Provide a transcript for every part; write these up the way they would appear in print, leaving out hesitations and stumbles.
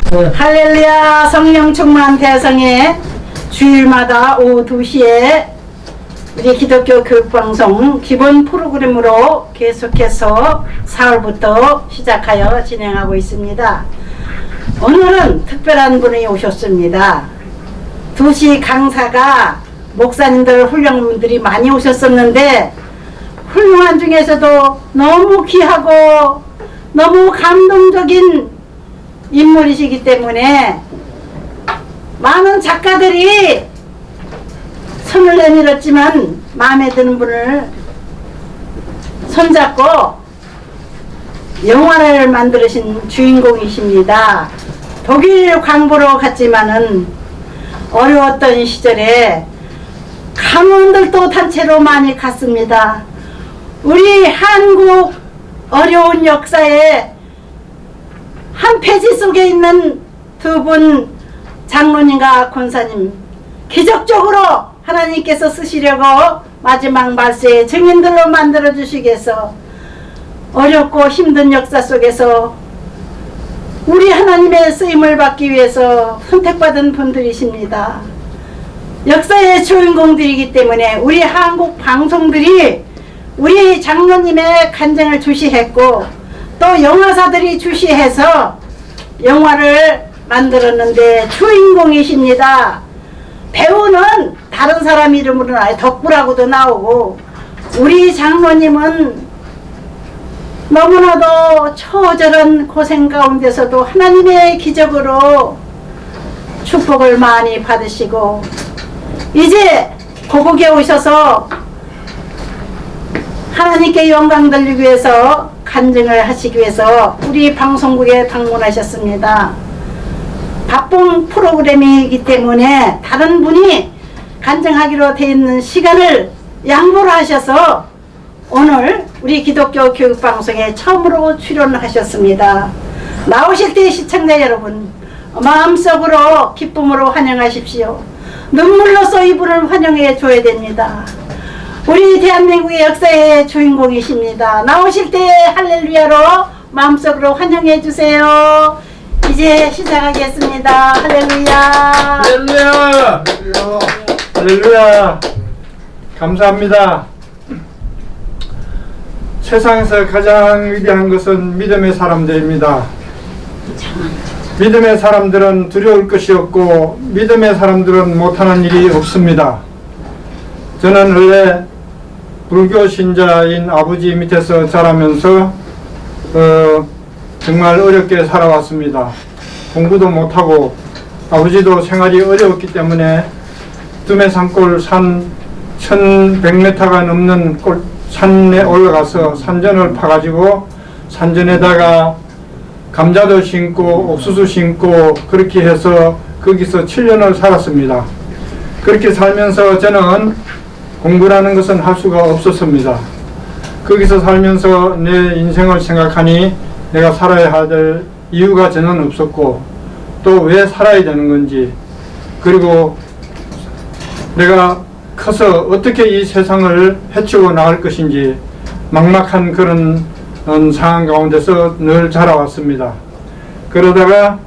할렐루야. 성령 충만 대성회 주일마다 오후 2시에 우리 기독교 교육방송 기본 프로그램으로 계속해서 4월부터 시작하여 진행하고 있습니다. 오늘은 특별한 분이 오셨습니다. 2시 강사가 목사님들 훌륭분들이 많이 오셨었는데 훌륭한 중에서도 너무 귀하고 너무 감동적인 인물이시기 때문에 많은 작가들이 손을 내밀었지만 마음에 드는 분을 손잡고 영화를 만들으신 주인공이십니다. 독일 광부로 갔지만은 어려웠던 시절에 간호원들도 단체로 많이 갔습니다. 우리 한국 어려운 역사에 한 페이지 속에 있는 두 분 장로님과 권사님 기적적으로 하나님께서 쓰시려고 마지막 말세에 증인들로 만들어 주시기 위해서 어렵고 힘든 역사 속에서 우리 하나님의 쓰임을 받기 위해서 선택받은 분들이십니다. 역사의 주인공들이기 때문에 우리 한국 방송들이 우리 장로님의 간증을 주시했고 또 영화사들이 주시해서 영화를 만들었는데 주인공이십니다. 배우는 다른 사람 이름으로 나와요. 덕구라고도 나오고 우리 장로님은 너무나도 처절한 고생 가운데서도 하나님의 기적으로 축복을 많이 받으시고 이제 고국에 오셔서 하나님께 영광 돌리기 위해서 간증을 하시기 위해서 우리 방송국에 방문하셨습니다. 바쁜 프로그램이기 때문에 다른 분이 간증하기로 되어 있는 시간을 양보를 하셔서 오늘 우리 기독교 교육방송에 처음으로 출연하셨습니다. 나오실 때 시청자 여러분 마음속으로 기쁨으로 환영하십시오. 눈물로써 이분을 환영해 줘야 됩니다. 우리 대한민국의 역사의 주인공이십니다. 나오실 때 할렐루야로 마음속으로 환영해 주세요. 이제 시작하겠습니다. 할렐루야. 할렐루야. 할렐루야. 감사합니다. 세상에서 가장 위대한 것은 믿음의 사람들입니다. 믿음의 사람들은 두려울 것이 없고 믿음의 사람들은 못하는 일이 없습니다. 저는 원래 불교 신자인 아버지 밑에서 자라면서 정말 어렵게 살아왔습니다. 공부도 못하고 아버지도 생활이 어려웠기 때문에 두메산골 산 1100m가 넘는 산에 올라가서 산전을 파가지고 산전에다가 감자도 심고 옥수수 심고 그렇게 해서 거기서 7년을 살았습니다. 그렇게 살면서 저는 공부라는 것은 할 수가 없었습니다. 거기서 살면서 내 인생을 생각하니 내가 살아야 할 이유가 저는 없었고 또 왜 살아야 되는 건지 그리고 내가 커서 어떻게 이 세상을 헤치고 나갈 것인지 막막한 그런 상황 가운데서 늘 자라왔습니다. 그러다가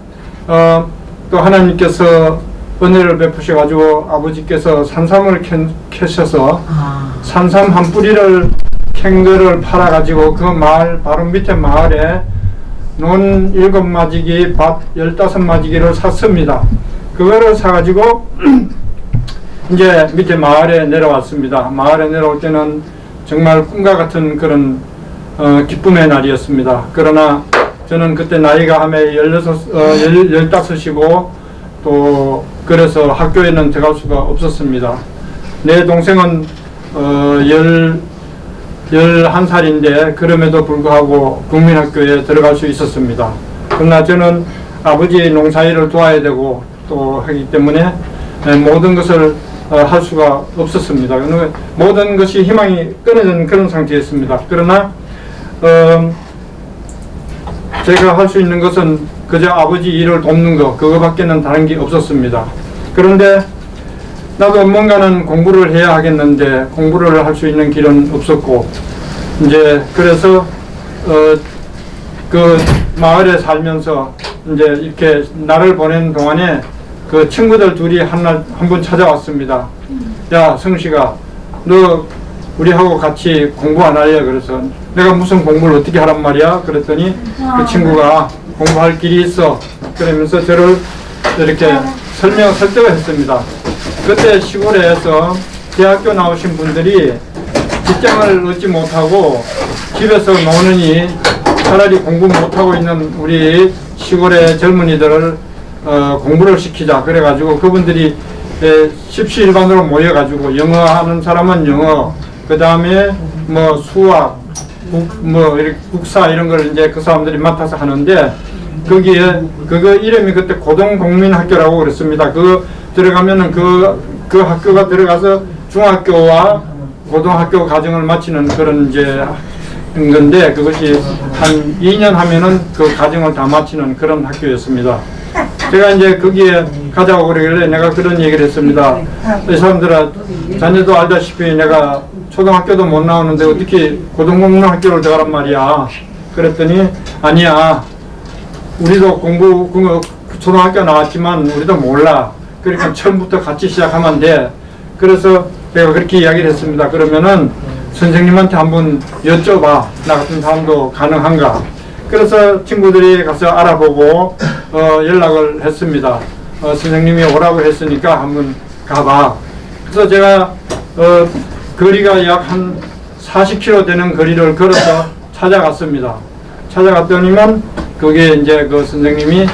또 하나님께서 은혜를 베푸셔가지고 아버지께서 산삼을 캐셔서 산삼 한 뿌리를 캔 거를 팔아가지고 그 마을 바로 밑에 마을에 논 7마지기 밭 15마지기를 샀습니다. 그거를 사가지고 이제 밑에 마을에 내려왔습니다. 마을에 내려올 때는 정말 꿈과 같은 그런 기쁨의 날이었습니다. 그러나 저는 그때 나이가 하면 15이고 또 그래서 학교에는 들어갈 수가 없었습니다. 내 동생은 11살인데 그럼에도 불구하고 국민학교에 들어갈 수 있었습니다. 그러나 저는 아버지 농사일을 도와야 되고 또 하기 때문에 모든 것을 할 수가 없었습니다. 모든 것이 희망이 끊어진 그런 상태였습니다. 그러나 제가 할 수 있는 것은 그저 아버지 일을 돕는 것 그거밖에는 다른 게 없었습니다. 그런데 나도 뭔가는 공부를 해야 하겠는데 공부를 할 수 있는 길은 없었고 이제 그래서 그 마을에 살면서 이제 이렇게 날을 보내는 동안에 그 친구들 둘이 한 번 찾아왔습니다. 야, 성씨가, 너 우리하고 같이 공부 안 할래? 그래서 내가 무슨 공부를 어떻게 하란 말이야? 그랬더니 그 친구가 공부할 길이 있어. 그러면서 저를 이렇게 설득을 했습니다. 그때 시골에서 대학교 나오신 분들이 직장을 얻지 못하고 집에서 노느니 차라리 공부 못하고 있는 우리 시골의 젊은이들을 공부를 시키자. 그래가지고 그분들이 십시일반으로 모여가지고 영어 하는 사람은 영어, 그 다음에 뭐 수학, 국사 이런 걸 이제 그 사람들이 맡아서 하는데 거기에 그거 이름이 그때 고등국민학교라고 그랬습니다. 그 들어가면은 그 학교가 들어가서 중학교와 고등학교 과정을 마치는 그런 이제 건데 그것이 한 2년 하면은 그 과정을 다 마치는 그런 학교였습니다. 제가 이제 거기에 가자고 그러길래 내가 그런 얘기를 했습니다. 이 사람들아, 자네도 알다시피 내가 초등학교도 못 나오는데 어떻게 고등국민학교를 들어가란 말이야. 그랬더니 아니야, 우리도 초등학교 나왔지만 우리도 몰라. 그러니까 처음부터 같이 시작하면 돼. 그래서 제가 그렇게 이야기를 했습니다. 그러면은 선생님한테 한번 여쭤봐. 나 같은 사람도 가능한가. 그래서 친구들이 가서 알아보고 연락을 했습니다. 선생님이 오라고 했으니까 한번 가봐. 그래서 제가 거리가 약 한 40km 되는 거리를 걸어서 찾아갔습니다. 찾아갔더니만 거기에 이제 그 선생님이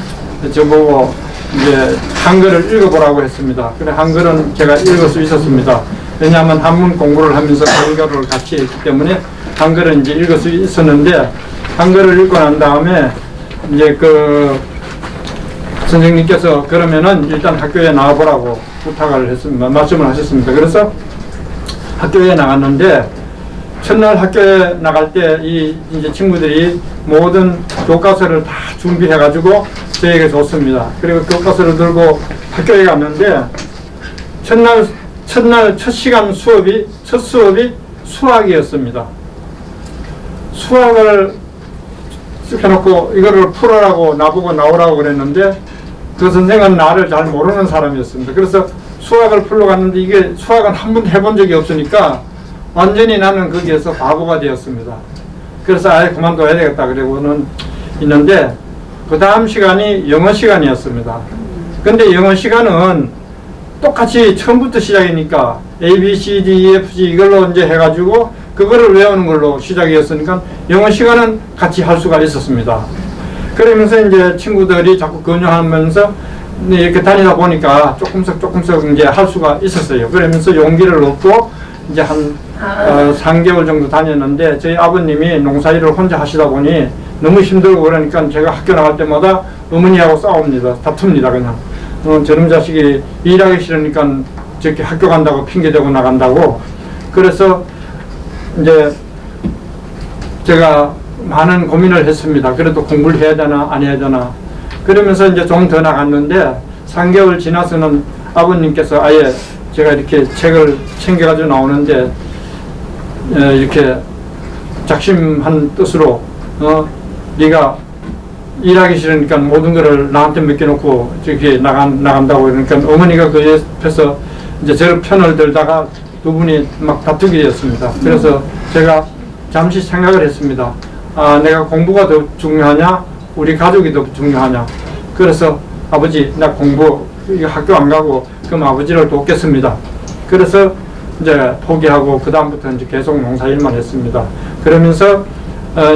저보고 이제 한글을 읽어보라고 했습니다. 그래 한글은 제가 읽을 수 있었습니다. 왜냐하면 한문 공부를 하면서 한글을 같이 했기 때문에 한글은 이제 읽을 수 있었는데 한글을 읽고 난 다음에 이제 그 선생님께서 그러면은 일단 학교에 나와보라고 부탁을 했습니다. 말씀을 하셨습니다. 그래서 학교에 나갔는데 첫날 학교에 나갈 때 이제 친구들이 모든 교과서를 다 준비해가지고 저에게 줬습니다. 그리고 교과서를 들고 학교에 갔는데 첫 시간 첫 수업이 수학이었습니다. 수학을 쭉 해놓고 이거를 풀어라고 나보고 나오라고 그랬는데 그 선생은 나를 잘 모르는 사람이었습니다. 그래서 수학을 풀러 갔는데 이게 수학은 한 번도 해본 적이 없으니까 완전히 나는 거기에서 바보가 되었습니다. 그래서 아예 그만둬야 되겠다 그러고는 있는데 그 다음 시간이 영어 시간이었습니다. 근데 영어 시간은 똑같이 처음부터 시작이니까 A, B, C, D, E, F, G 이걸로 이제 해가지고 그거를 외우는 걸로 시작이었으니까 영어 시간은 같이 할 수가 있었습니다. 그러면서 이제 친구들이 자꾸 권유하면서 이렇게 다니다 보니까 조금씩 이제 할 수가 있었어요. 그러면서 용기를 얻고 이제 한 3개월 정도 다녔는데 저희 아버님이 농사일을 혼자 하시다 보니 너무 힘들고 그러니까 제가 학교 나갈 때마다 어머니하고 싸웁니다. 다툽니다 그냥. 저놈 자식이 일하기 싫으니까 저렇게 학교 간다고 핑계대고 나간다고. 그래서 이제 제가 많은 고민을 했습니다. 그래도 공부를 해야 되나 안 해야 되나. 그러면서 이제 좀 더 나갔는데 3개월 지나서는 아버님께서 아예 제가 이렇게 책을 챙겨가지고 나오는데 이렇게 작심한 뜻으로 네가 일하기 싫으니까 모든 거를 나한테 맡겨놓고 저렇게 나간다고 그러니까 어머니가 그 옆에서 이제 저를 편을 들다가 두 분이 막 다투게 되었습니다. 그래서 제가 잠시 생각을 했습니다. 아, 내가 공부가 더 중요하냐 우리 가족이 더 중요하냐. 그래서 아버지 나 공부 이거 학교 안 가고 그럼 아버지를 돕겠습니다. 그래서 이제 포기하고 그 다음부터 이제 계속 농사일만 했습니다. 그러면서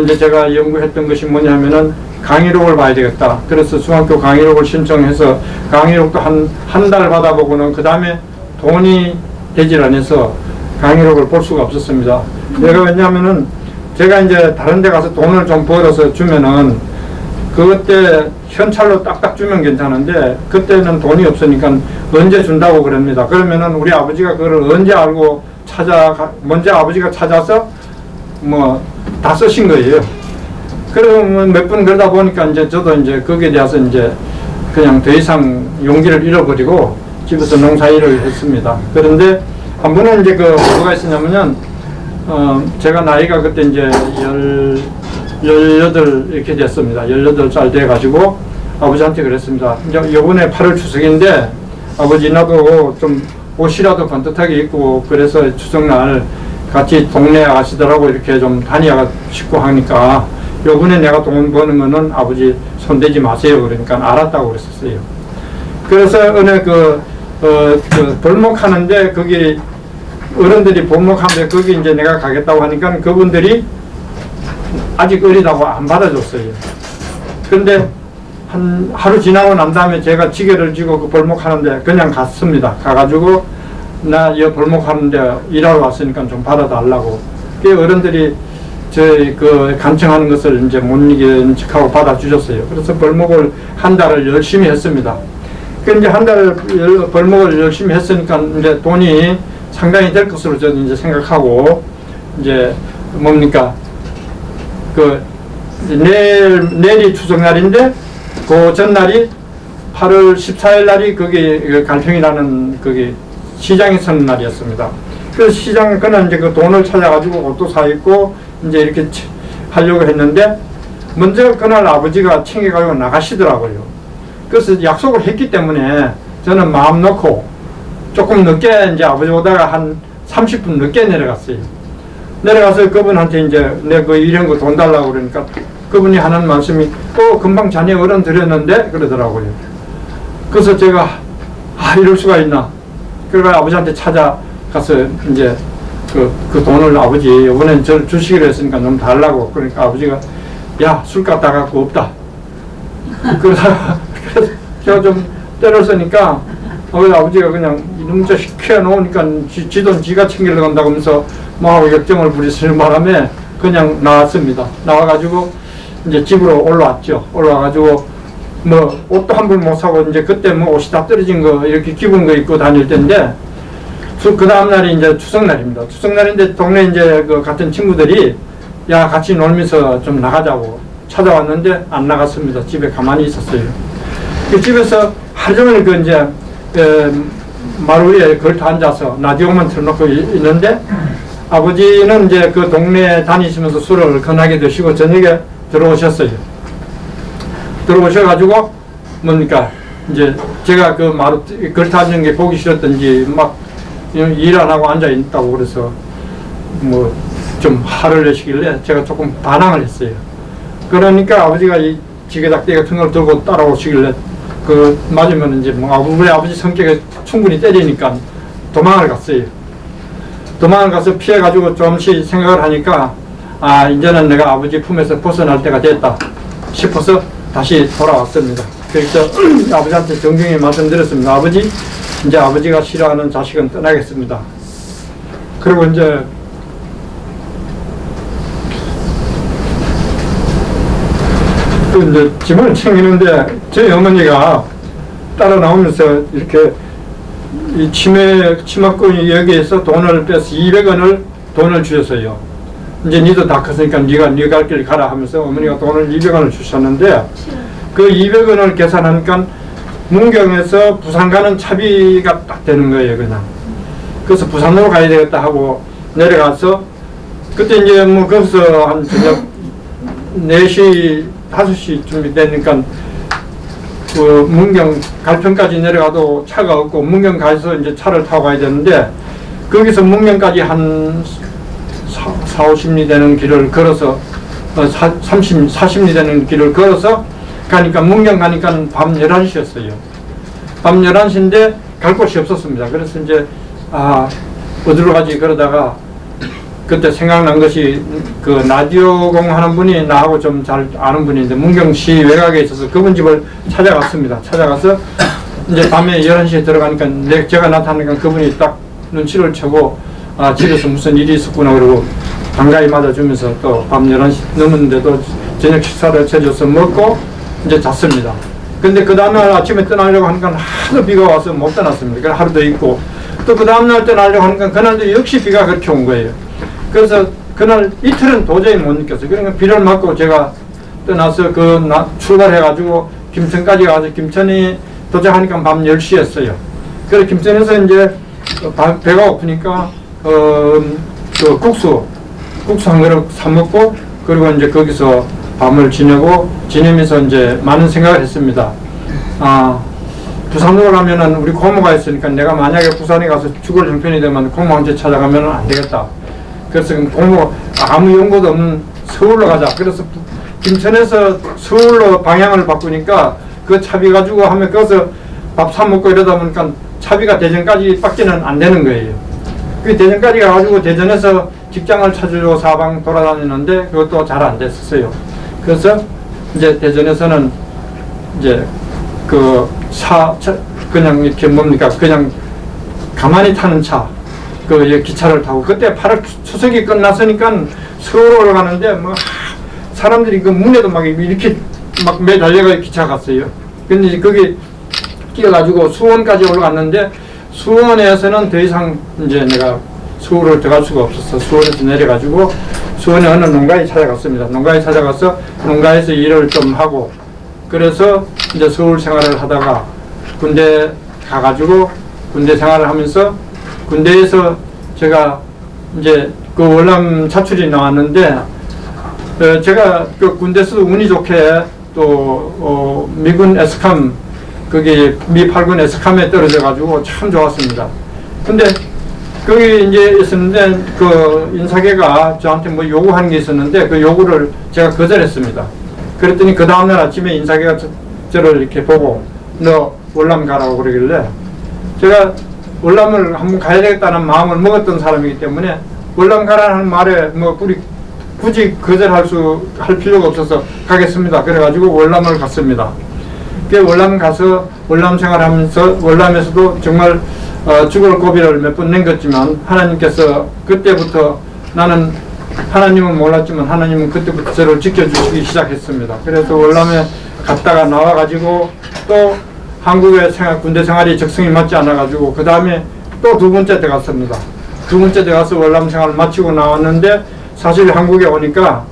이제 제가 연구했던 것이 뭐냐면은 강의록을 봐야 되겠다. 그래서 중학교 강의록을 신청해서 강의록도 한 달 받아보고는 그 다음에 돈이 되질 않아서 강의록을 볼 수가 없었습니다. 내가 왜냐하면은 제가 이제 다른 데 가서 돈을 좀 벌어서 주면은 그때 현찰로 딱딱 주면 괜찮은데 그때는 돈이 없으니까 언제 준다고 그럽니다. 그러면은 우리 아버지가 그걸 언제 알고 먼저 아버지가 찾아서 뭐 다 쓰신 거예요. 그러면 몇 번 그러다 보니까 이제 저도 이제 거기에 대해서 이제 그냥 더 이상 용기를 잃어버리고 집에서 농사일을 했습니다. 그런데 한 번은 이제 뭐가 있었냐면은 제가 나이가 그때 이제 18 이렇게 됐습니다. 18살 돼가지고 아버지한테 그랬습니다. 이제 요번에 8월 추석인데 아버지 나도 좀 옷이라도 반듯하게 입고 그래서 추석날 같이 동네 아가씨들하고 이렇게 좀 다녀가 싶고 하니까 요번에 내가 돈 버는 거는 아버지 손대지 마세요. 그러니까 알았다고 그랬었어요. 그래서 어느 그 벌목하는데 거기 어른들이 벌목하는데 거기 이제 내가 가겠다고 하니까 그분들이 아직 어리다고 안 받아줬어요. 그런데 한 하루 지나고 난 다음에 제가 지게를 쥐고 그 벌목하는데 그냥 갔습니다. 가가지고 나 이 벌목하는데 일하러 왔으니까 좀 받아달라고. 그 어른들이 저희 그 간청하는 것을 이제 못 이기는 척하고 받아주셨어요. 그래서 벌목을 한 달을 열심히 했습니다. 그 이제 한 달 벌목을 열심히 했으니까 이제 돈이 상당히 될 것으로 저는 이제 생각하고 이제 뭡니까 그 내일이 추석날인데 그 전날이 8월 14일 날이 거기 갈평이라는 거기 시장에 서는 날이었습니다. 그래서 시장 그날 이제 그 돈을 찾아가지고 옷도 사 입고 이제 이렇게 하려고 했는데 먼저 그날 아버지가 챙겨가지고 나가시더라고요. 그래서 약속을 했기 때문에 저는 마음 놓고 조금 늦게 이제 아버지 오다가 한 30분 늦게 내려갔어요. 내려가서 그분한테 이제 내 그 이런 거 돈 달라고 그러니까 그분이 하는 말씀이 금방 자네 어른 드렸는데 그러더라고요. 그래서 제가 이럴 수가 있나. 그래서 아버지한테 찾아가서 이제 그 돈을 아버지 이번엔 저 주시기로 했으니까 좀 달라고. 그러니까 아버지가 야 술값 다 갖고 없다. 그래서 제가 좀 때를 쓰니까 아버지가 그냥 이놈 자식 키워놓으니까 지 돈 지가 챙기려고 한다고 하면서 막 역정을 부리시는 바람에 그냥 나왔습니다. 나와가지고 이제 집으로 올라왔죠. 올라와가지고 뭐 옷도 한 벌 못 사고 이제 그때 뭐 옷이 다 떨어진 거 이렇게 기분 거 입고 다닐 때인데 그 다음 날이 이제 추석날입니다. 추석날인데 동네 이제 그 같은 친구들이 야 같이 놀면서 좀 나가자고 찾아왔는데 안 나갔습니다. 집에 가만히 있었어요. 그 집에서 하루 종일 그 이제 마루 위에 걸터 앉아서 라디오만 틀어놓고 있는데 아버지는 이제 그 동네 다니시면서 술을 건하게 드시고 저녁에 들어오셨어요. 들어오셔가지고 뭡니까 이제 제가 그 마루 걸터 앉는 게 보기 싫었던지 막 일 안 하고 앉아 있다고 그래서 뭐 좀 화를 내시길래 제가 조금 반항을 했어요. 그러니까 아버지가 이 지게작대 같은 걸 들고 따라오시길래 그 맞으면 이제 뭐 우리 아버지 성격에 충분히 때리니까 도망을 갔어요. 도망을 가서 피해가지고 조금씩 생각을 하니까 이제는 내가 아버지 품에서 벗어날 때가 됐다 싶어서 다시 돌아왔습니다. 그래서 아버지한테 정중히 말씀드렸습니다. 아버지 이제 아버지가 싫어하는 자식은 떠나겠습니다. 그리고 이제 또 이제 짐을 챙기는데 저희 어머니가 따라 나오면서 이렇게 이 치마꾼이 여기에서 돈을 빼서 200원을 돈을 주셨어요. 이제 니도 다 컸으니까 니가 갈 길 가라 하면서 어머니가 돈을 200원을 주셨는데 그 200원을 계산하니까 문경에서 부산 가는 차비가 딱 되는 거예요, 그냥. 그래서 부산으로 가야 되겠다 하고 내려가서 그때 이제 뭐 거기서 한 저녁 4시, 5시쯤 되니까 그 문경 갈평까지 내려가도 차가 없고 문경 가서 이제 차를 타고 가야 되는데 거기서 문경까지 한 40리 되는 길을 걸어서 40리 되는 길을 걸어서 가니까 문경 가니까 밤 11시였어요. 밤 11시인데 갈 곳이 없었습니다. 그래서 이제 어디로 가지 그러다가 그때 생각난 것이 그 라디오공 하는 분이 나하고 좀 잘 아는 분인데 문경시 외곽에 있어서 그분 집을 찾아갔습니다. 찾아가서 이제 밤에 11시에 들어가니까 제가 나타나니까 그분이 딱 눈치를 채고 집에서 무슨 일이 있었구나 그러고 반가이 맞아주면서 또 밤 11시 넘었는데도 저녁 식사를 해줘서 먹고 이제 잤습니다. 근데 그 다음날 아침에 떠나려고 하니까 하도 비가 와서 못 떠났습니다. 그래서 하루 더 있고 또 그 다음날 떠나려고 하니까 그날도 역시 비가 그렇게 온 거예요. 그래서 그날 이틀은 도저히 못 느꼈어요. 그러니까 비를 맞고 제가 떠나서 출발해가지고 김천까지 가서 김천이 도착하니까 밤 10시였어요. 그래서 김천에서 이제 배가 고프니까 그 국수 한 그릇 사 먹고 그리고 이제 거기서 밤을 지내면서 이제 많은 생각을 했습니다. 부산으로 가면은 우리 고모가 있으니까 내가 만약에 부산에 가서 죽을 형편이 되면 고모한테 찾아가면은 안 되겠다. 그래서 고모 아무 연고도 없는 서울로 가자. 그래서 김천에서 서울로 방향을 바꾸니까 그 차비 가지고 하면 거기서 밥 사 먹고 이러다 보니까 차비가 대전까지 밖에는 안 되는 거예요. 그 대전까지 가가지고 대전에서 직장을 찾으려고 사방 돌아다니는데 그것도 잘 안 됐었어요. 그래서 이제 대전에서는 이제 그냥 이렇게 뭡니까 그냥 가만히 타는 차 기차를 타고 그때 8월 추석이 끝났으니까 서울로 가는데 뭐 사람들이 그 문에도 막 이렇게 막 매달려가 기차 갔어요. 근데 이제 거기 뛰어가지고 수원까지 올라갔는데 수원에서는 더 이상 이제 내가 서울을 들어갈 수가 없었어. 수원에서 내려가지고 수원에 어느 농가에 찾아갔습니다. 농가에 찾아가서 농가에서 일을 좀 하고 그래서 이제 서울 생활을 하다가 군대 가가지고 군대 생활을 하면서 군대에서 제가 이제 그 월남 자출이 나왔는데 제가 그 군대에서도 운이 좋게 또 미군 에스캄 거기 미 8군 에스캄에 떨어져 가지고 참 좋았습니다. 근데 거기 이제 있었는데 그 인사계가 저한테 뭐 요구하는 게 있었는데 그 요구를 제가 거절했습니다. 그랬더니 그 다음날 아침에 인사계가 저를 이렇게 보고 너 월남 가라고 그러길래 제가 월남을 한번 가야 되겠다는 마음을 먹었던 사람이기 때문에 월남 가라는 말에 뭐 굳이 거절할 필요가 없어서 가겠습니다. 그래가지고 월남을 갔습니다. 그 월남 가서 월남 생활하면서 월남에서도 정말 죽을 고비를 몇 번 넘겼지만 하나님께서 그때부터 나는 하나님은 몰랐지만 하나님은 그때부터 저를 지켜주시기 시작했습니다. 그래서 월남에 갔다가 나와가지고 또 한국의 군대 생활이 적성이 맞지 않아가지고 그 다음에 또 두 번째 들어갔습니다. 두 번째 들어가서 월남 생활을 마치고 나왔는데 사실 한국에 오니까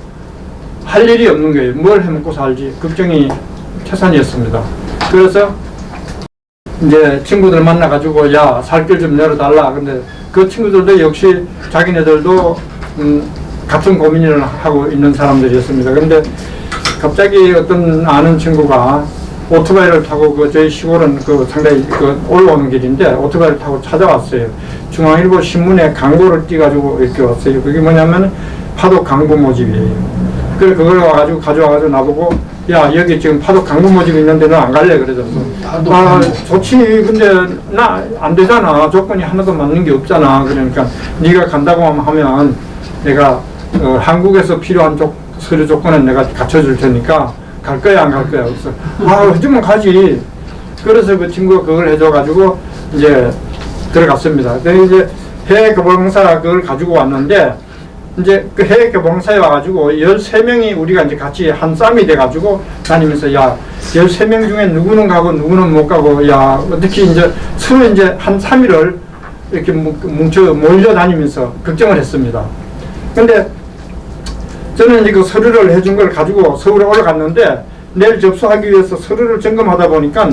할 일이 없는 거예요. 뭘 해먹고 살지 걱정이 태산이었습니다. 그래서 이제 친구들 만나가지고 야 살길 좀 열어달라. 근데 그 친구들도 역시 자기네들도 같은 고민을 하고 있는 사람들이었습니다. 근데 갑자기 어떤 아는 친구가 오토바이를 타고 저희 시골은 상당히 올라오는 길인데 오토바이를 타고 찾아왔어요. 중앙일보 신문에 광고를 띄가지고 이렇게 왔어요. 그게 뭐냐면 파독 강부 모집이에요. 그래 그걸 가져와가지고 나보고 야 여기 지금 파독 강부 모집이 있는데 너 안 갈래? 그래서 좋지. 근데 나 안 되잖아. 조건이 하나도 맞는 게 없잖아. 그러니까 네가 간다고 하면 내가 한국에서 필요한 서류 조건은 내가 갖춰줄 테니까 갈 거야 안 갈 거야? 그래서 해주면 가지. 그래서 그 친구가 그걸 해줘가지고 이제 들어갔습니다. 그래서 이제 해외 교보공사 그걸 가지고 왔는데 이제 그 해외 교보공사에 와가지고 13명이 우리가 이제 같이 한 쌈이 돼가지고 다니면서 야 13명 중에 누구는 가고 누구는 못 가고 야 어떻게 이제 서로 이제 한 3일을 이렇게 몰려 다니면서 걱정을 했습니다. 근데 저는 이제 그 서류를 해준 걸 가지고 서울에 올라갔는데 내일 접수하기 위해서 서류를 점검하다 보니까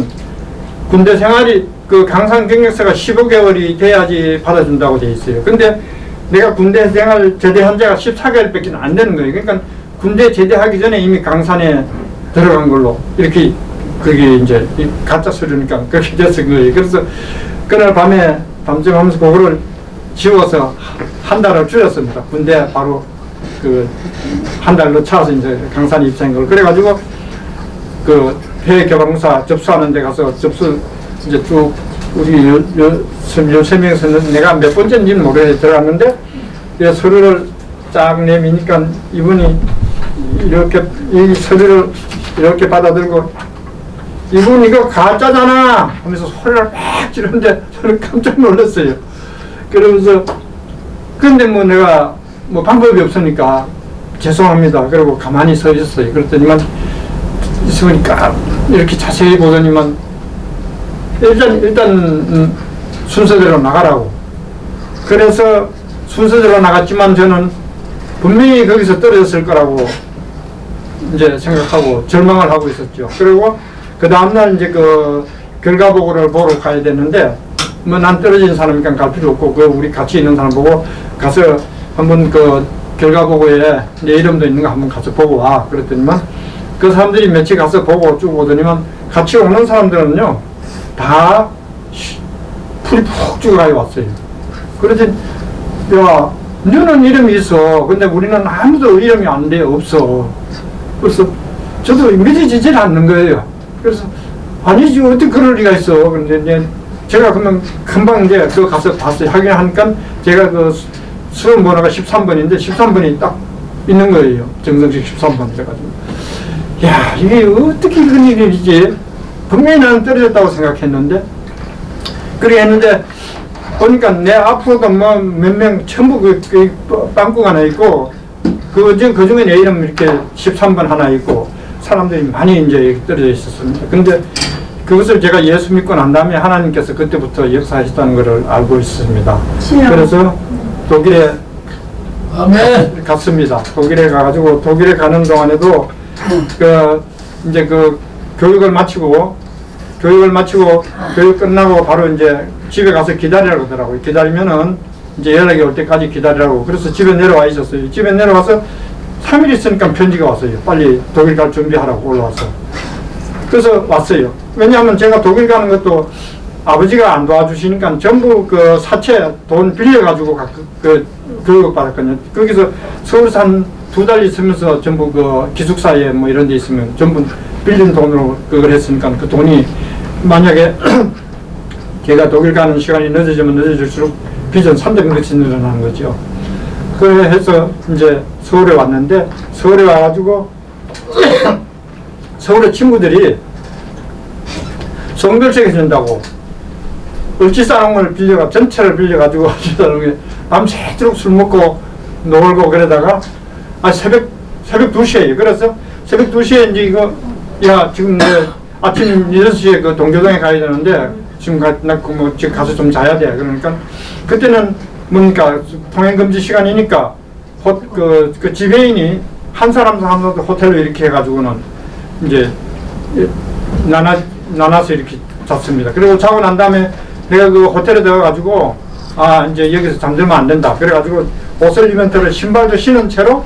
군대 생활이 강상 경력서가 15개월이 돼야지 받아준다고 돼 있어요. 근데 내가 군대 생활 제대한 지가 14개월밖에 안 되는 거예요. 그러니까 군대 제대하기 전에 이미 강산에 들어간 걸로 이렇게 그게 이제 가짜 서류니까 그렇게 됐은 거예요. 그래서 그날 밤에 밤중하면서 그거를 지워서 한 달을 줄였습니다. 군대 바로 한 달로 차서 이제 강산에 입사한 걸. 그래가지고 해외 교보공사 접수하는 데 가서 이제 쭉 우리 13명에서는 내가 몇 번째인지는 모르겠어요. 들어갔는데 서류를 쫙 내미니까 이분이 이렇게 이 서류를 이렇게 받아들고 이분 이거 가짜잖아 하면서 소리를 막 지르는데 저는 깜짝 놀랐어요. 그러면서 근데 내가 방법이 없으니까 죄송합니다. 그리고 가만히 서 있었어요. 그랬더니만 있으니까 이렇게 자세히 보더니만 일단 순서대로 나가라고. 그래서 순서대로 나갔지만 저는 분명히 거기서 떨어졌을 거라고 이제 생각하고 절망을 하고 있었죠. 그리고 그 다음날 이제 결과 보고를 보러 가야 되는데 난 떨어진 사람이니까 갈 필요 없고 우리 같이 있는 사람 보고 가서 한번 결과 보고에 내 이름도 있는 거 한번 가서 보고 와. 그랬더니만 그 사람들이 며칠 가서 보고 쭉 오더니만 같이 오는 사람들은요, 다 풀이 푹 죽어가지고 왔어요. 그러더니, 야, 너는 이름이 있어. 근데 우리는 아무도 이름이 안 돼, 없어. 그래서 저도 믿어지질 않는 거예요. 그래서, 아니지, 어떻게 그럴 리가 있어. 그런데 이제 제가 그러면 금방 이제 그거 가서 봤어요. 확인하니까 제가 그 수험 번호가 13번인데 13번이 딱 있는 거예요. 정성식 13번 돼가지고. 야, 이게 어떻게 그런 일이지? 분명히 나는 떨어졌다고 생각했는데, 그렇게 했는데, 보니까 내 앞으로도 뭐 몇 명 전부 그 빵꾸가 하나 있고, 그 중에 내 이름 이렇게 13번 하나 있고, 사람들이 많이 이제 떨어져 있었습니다. 근데 그것을 제가 예수 믿고 난 다음에 하나님께서 그때부터 역사하셨다는 것을 알고 있습니다. 그래서 독일에 아멘. 갔습니다. 독일에 가가지고 독일에 가는 동안에도 이제 교육을 마치고 교육 끝나고 바로 이제 집에 가서 기다리라고 하더라고요. 기다리면은 이제 연락이 올 때까지 기다리라고. 그래서 집에 내려와 있었어요. 집에 내려와서 3일 있으니까 편지가 왔어요. 빨리 독일 갈 준비하라고 올라와서. 그래서 왔어요. 왜냐하면 제가 독일 가는 것도 아버지가 안 도와주시니까 전부 그 사채 돈 빌려가지고 교육 받았거든요. 거기서 서울에서 한 2달 있으면서 전부 그 기숙사에 뭐 이런 데 있으면 전부 빌린 돈으로 그걸 했으니까 그 돈이 만약에 걔가 독일 가는 시간이 늦어지면 늦어질수록 빚은 300몇씩 늘어나는 거죠. 그래 해서 이제 서울에 왔는데, 서울에 와가지고 서울의 친구들이 성별책 해준다고 을지사롱을 전체를 빌려가지고 밤새도록 술 먹고 놀고 그러다가 새벽 2시에요. 그래서 새벽 2시에 이제 야, 지금 아침 6시에 그 동교동에 가야 되는데 지금 지금 가서 좀 자야 돼. 그러니까 그때는 뭡니까 통행금지 시간이니까 그 지배인이 한 사람도 호텔로 이렇게 해가지고는 이제 나눠서 이렇게 잤습니다. 그리고 자고 난 다음에 내가 그 호텔에 들어가가지고 이제 여기서 잠들면 안 된다. 그래가지고 옷을 입은 신발도 신은 채로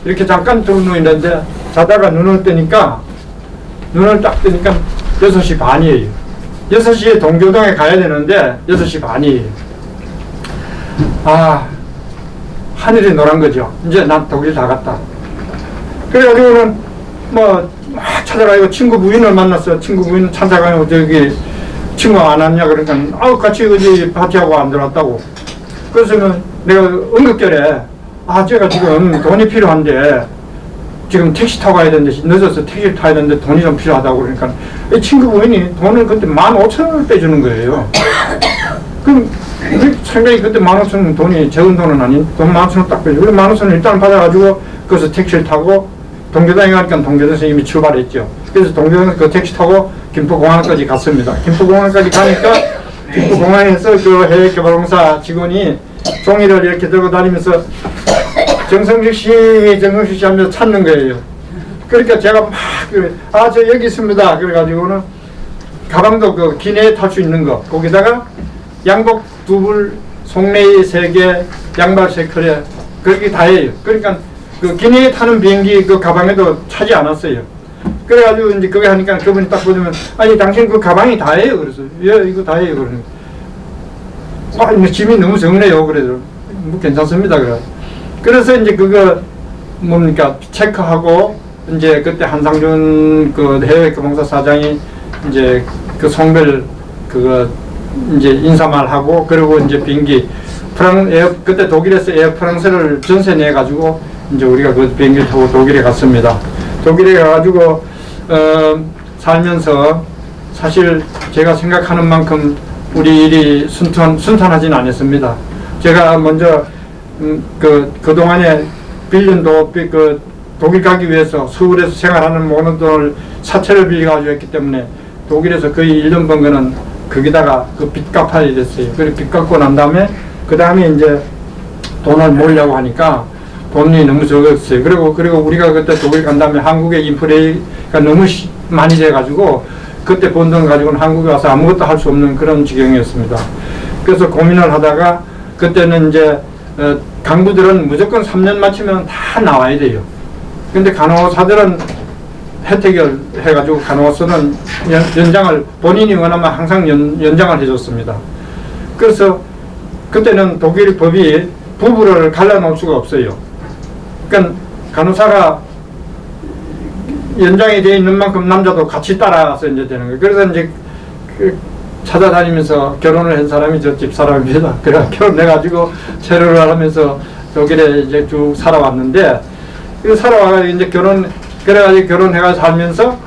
이렇게 잠깐 누워있는데 자다가 눈을 딱 뜨니까 6시 반이에요. 6시에 동교동에 가야 되는데 6시 반이에요. 하늘이 노란 거죠. 이제 난 독일 다 갔다. 그래가지고는 막 찾아가고 친구 부인을 만났어. 친구 부인 찾아가고 친구 안 왔냐 그러니까 같이 어디 파티하고 안 들어왔다고. 그래서는 내가 응급결에 제가 지금 돈이 필요한데 지금 택시 타고 가야 되는데 늦어서 택시 타야 되는데 돈이 좀 필요하다고 그러니까 이 친구 부인이 돈을 그때 15,000원을 빼주는 거예요. 그럼 상당히 그때 15,000원 돈이 적은 돈은 아닌 돈 15,000원 딱 빼주고 15,000원 일단 받아가지고 거기서 택시를 타고 동교동에 가니까 동교동에서 이미 출발했죠. 그래서 동교동에서 그 택시 타고 김포공항까지 갔습니다. 김포공항까지 가니까 김포공항에서 그 해외개발공사 직원이 종이를 이렇게 들고 다니면서 정성식 씨 하면서 찾는 거예요. 그러니까 제가 막 저 여기 있습니다. 그래가지고는 가방도 그 기내에 탈 수 있는 거 거기다가 양복 2벌, 속내에 3개, 양발 3컬에 그렇게 다 해요. 그러니까 그 기내에 타는 비행기 그 가방에도 차지 않았어요. 그래가지고 이제 그거 하니까 그분이 딱 보면 아니 당신 그 가방이 다예요. 그래서 예 이거 다예요. 그러는 짐이 너무 적네요. 그래도 뭐 괜찮습니다. 그래서 이제 그거 뭡니까 체크하고 이제 그때 한상준 그 해외개발공사 사장이 이제 그 송별 그거 이제 인사말 하고 그리고 이제 비행기 그때 독일에서 에어프랑스를 전세 내 가지고 이제 우리가 그 비행기를 타고 독일에 갔습니다. 독일에 가가지고 살면서 사실 제가 생각하는 만큼 우리 일이 순탄하지는 않았습니다. 제가 먼저 그동안에 빌린 독일 가기 위해서 서울에서 생활하는 모든 돈을 사채를 빌려가지고 했기 때문에 독일에서 거의 1년 번 거는 거기다가 그 빚 갚아야 됐어요. 그리고 빚 갚고 난 다음에 그 다음에 이제 돈을 모으려고 하니까 돈이 너무 적었어요. 그리고 우리가 그때 독일 간 다음에 한국의 인플레가 너무 많이 돼가지고 그때 번 돈 가지고는 한국에 와서 아무것도 할 수 없는 그런 지경이었습니다. 그래서 고민을 하다가 그때는 이제 간부들은 무조건 3년 마치면 다 나와야 돼요. 근데 간호사들은 혜택을 해가지고 간호사는 연장을 본인이 원하면 항상 연장을 해줬습니다. 그래서 그때는 독일 법이 부부를 갈라놓을 수가 없어요. 그러니까 간호사가 연장이 되어 있는 만큼 남자도 같이 따라서 이제 되는 거예요. 그래서 이제 찾아다니면서 결혼을 한 사람이 저 집사람입니다. 그래서 결혼해가지고 체류를 하면서 독일에 이제 쭉 살아왔는데, 그 살아와가지고 이제 그래가지고 결혼해가지고 살면서,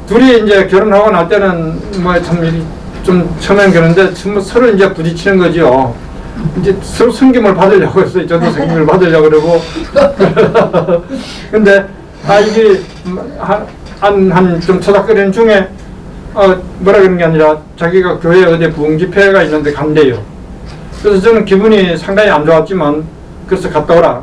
둘이 이제 결혼하고 날 때는 뭐 좀 처음엔 그런데 서로 이제 부딪히는 거죠. 이제 서로 성김을 받으려고 했어요. 저도 성김을 받으려고 그러고. 근데, 이게, 좀 토닥거리는 중에, 뭐라 그런 게 아니라 자기가 교회 어디 부흥집회가 있는데 간대요. 그래서 저는 기분이 상당히 안 좋았지만, 그래서 갔다 오라.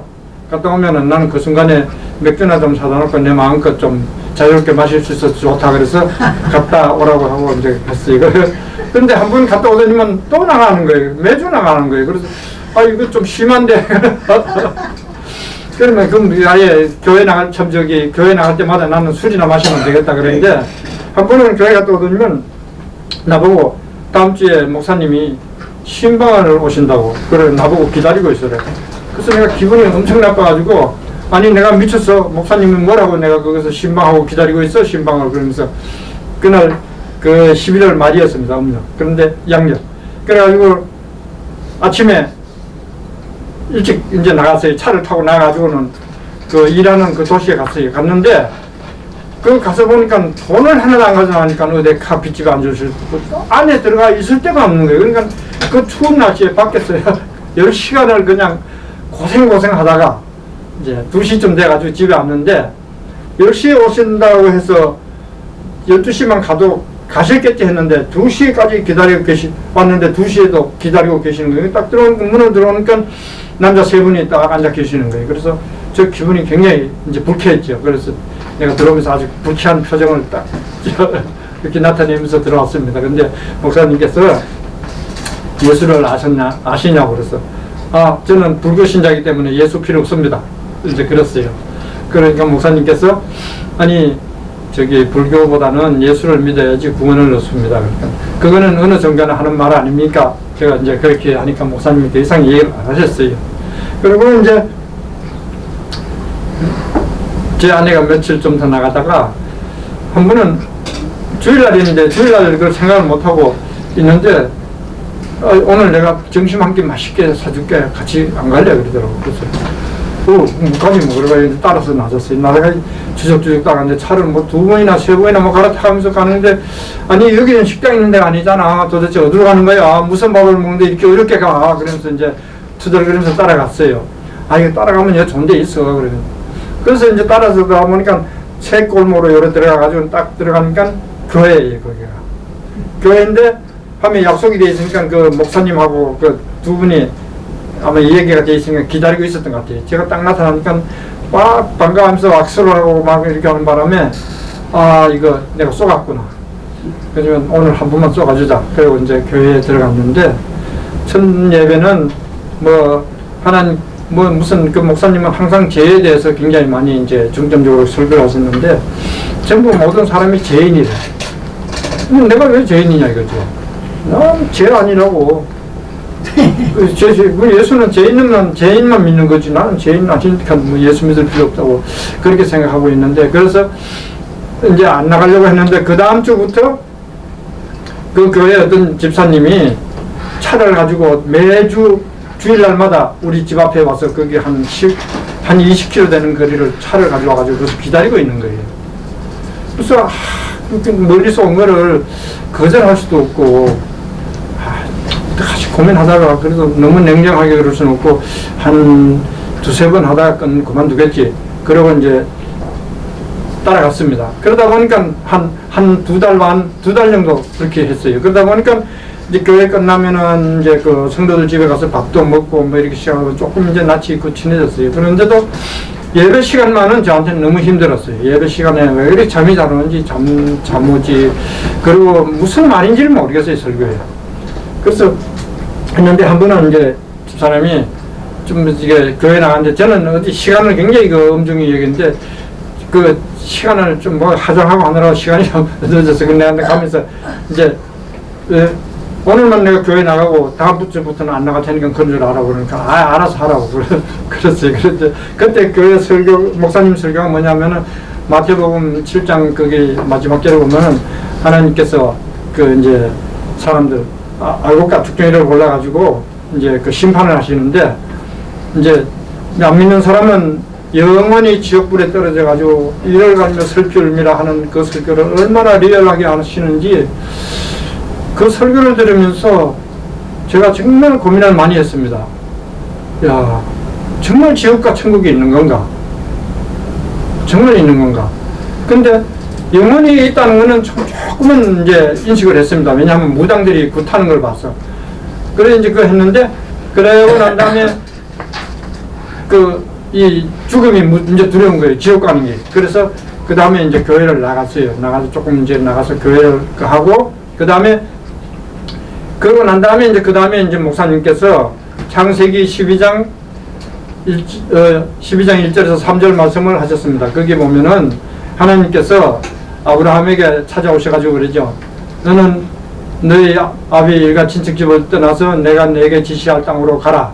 갔다 오면은 나는 그 순간에 맥주나 좀 사다 놓고 내 마음껏 좀 자유롭게 마실 수 있어서 좋다. 그래서 갔다 오라고 하고 이제 갔어요. 그런데 한 번 갔다 오더니만 또 나가는 거예요. 매주 나가는 거예요. 그래서, 이거 좀 심한데. 그러면 그럼 아예 교회 나갈 때마다 나는 술이나 마시면 되겠다 그랬는데, 한 번은 교회 갔다 오더니만 나보고 다음 주에 목사님이 신방을 오신다고 그래 나보고 기다리고 있으래. 그래서 내가 기분이 엄청 나빠가지고, 아니 내가 미쳤어. 목사님이 뭐라고 내가 거기서 신방하고 기다리고 있어 신방을. 그러면서 그날 그 11월 말이었습니다. 음력. 그런데 양력. 그래가지고 아침에 일찍 이제 나갔어요. 차를 타고 나가가지고는 그 일하는 그 도시에 갔어요. 갔는데 그 가서 보니까 돈을 하나도 안 가져가니까 어디 카피집 앉으실 안에 들어가 있을 데가 없는 거예요. 그러니까 그 추운 날씨에 밖에서 10시간을 그냥 고생 하다가 이제 2시쯤 돼가지고 집에 왔는데, 10시에 오신다고 해서 12시만 가도 가실겠지 했는데 2시까지 기다리고 왔는데 2시에도 기다리고 계시는 거예요. 딱 문을 들어오니까 남자 3분이 딱 앉아 계시는 거예요. 그래서 저 기분이 굉장히 이제 불쾌했죠. 그래서 내가 들어오면서 아주 불쾌한 표정을 딱 이렇게 나타내면서 들어왔습니다. 근데 목사님께서 예수를 아시냐고 그래서, 저는 불교 신자이기 때문에 예수 필요 없습니다. 이제 그랬어요. 그러니까 목사님께서, 저기 불교보다는 예수를 믿어야지 구원을 얻습니다. 그러니까 그거는 어느 정도는 하는 말 아닙니까? 제가 이제 그렇게 하니까 목사님이 더 이상 얘기를 안 하셨어요. 그리고 이제 제 아내가 며칠 좀 더 나가다가 한 번은 주일날인데 주일날 그걸 생각을 못하고 있는데, 오늘 내가 점심 한 끼 맛있게 사줄게. 같이 안 갈래? 그러더라고. 그래서 가지 뭐 그러고 따라서 나섰어요. 나라가 주적주적 따라갔는데 차를 뭐 2번이나 3번이나 갈아타면서 가는데, 여기는 식당 있는 데가 아니잖아. 도대체 어디로 가는 거야? 무슨 밥을 먹는데 이렇게 가? 그러면서 이제 투덜거리면서 따라갔어요. 이거 따라가면 여기 좋은 데 있어. 그래서 이제 따라서 가보니까 새 골목으로 요래 들어가가지고 딱 들어가니까 교회예요, 거기가. 교회인데 밤에 약속이 돼 있으니까 그 목사님하고 그 2분이 아마 이 얘기가 돼 있으니까 기다리고 있었던 것 같아요. 제가 딱 나타나니까 막 반가워하면서 악수를 하고 막 이렇게 하는 바람에, 이거 내가 쏘갔구나. 그러면 오늘 한 번만 쏘가주자. 그리고 이제 교회에 들어갔는데, 첫 예배는 무슨 그 목사님은 항상 죄에 대해서 굉장히 많이 이제 중점적으로 설교를 하셨는데, 전부 모든 사람이 죄인이래. 내가 왜 죄인이냐 이거죠. 난 죄 아니라고. 예수는 죄인만 믿는 거지. 나는 죄인 아니니까 예수 믿을 필요 없다고 그렇게 생각하고 있는데, 그래서 이제 안 나가려고 했는데, 그 다음 주부터 그 교회 어떤 집사님이 차를 가지고 매주 주일날마다 우리 집 앞에 와서 거기 한 20km 되는 거리를 차를 가져와가지고 그래서 기다리고 있는 거예요. 그래서 멀리서 온 거를 거절할 수도 없고, 같이 고민하다가 그래도 너무 냉정하게 그럴 수는 없고 한 2-3번 하다가 그만두겠지. 그러고 이제 따라갔습니다. 그러다 보니까 한 2달 반, 2달 정도 그렇게 했어요. 그러다 보니까 이제 교회 끝나면은 이제 그 성도들 집에 가서 밥도 먹고 뭐 이렇게 시작하고 조금 이제 낯이 있고 친해졌어요. 그런데도 예배 시간만은 저한테는 너무 힘들었어요. 예배 시간에 왜 이렇게 잠이 잘 오는지 잠 오지. 그리고 무슨 말인지를 모르겠어요, 설교에. 그래서 했는데 한 번은 이제 집사람이 좀 이게 교회 나갔는데 저는 어디 시간을 굉장히 그 엄중히 여기는데 그 시간을 좀 뭐 하장하고 하느라고 시간이 좀 늦어서 내가 가면서 이제 오늘만 내가 교회 나가고 다음 주부터는 안 나갈 테니까 그런 줄 알아 그러니까 알아서 하라고 그랬어요. 그래서 그때 교회 설교 목사님 설교가 뭐냐면은 마태복음 7장 거기 마지막 절에 보면은 하나님께서 그 이제 사람들 알곡과 죽정이를 골라가지고 이제 그 심판을 하시는데 이제 안 믿는 사람은 영원히 지옥불에 떨어져가지고 이를 가지며 설교를미라 하는 그 설교를 얼마나 리얼하게 하시는지 그 설교를 들으면서 제가 정말 고민을 많이 했습니다. 야, 정말 지옥과 천국이 있는 건가? 정말 있는 건가? 근데 영원히 있다는 거는 조금은 이제 인식을 했습니다. 왜냐하면 무당들이 굿하는 걸 봤어. 그래 이제 그거 했는데 그러고 난 다음에 이 죽음이 이제 두려운 거예요. 지옥 가는 게. 그래서 그 다음에 이제 교회를 나갔어요. 나가서 조금 이제 나가서 교회를 하고 그 다음에 그러고 난 다음에 이제 그 다음에 이제 목사님께서 창세기 12장 1절에서 3절 말씀을 하셨습니다. 거기 보면은 하나님께서 아브라함에게 찾아오셔가지고 그러죠. 너는 너희 아비 일가 친척집을 떠나서 내가 내게 지시할 땅으로 가라.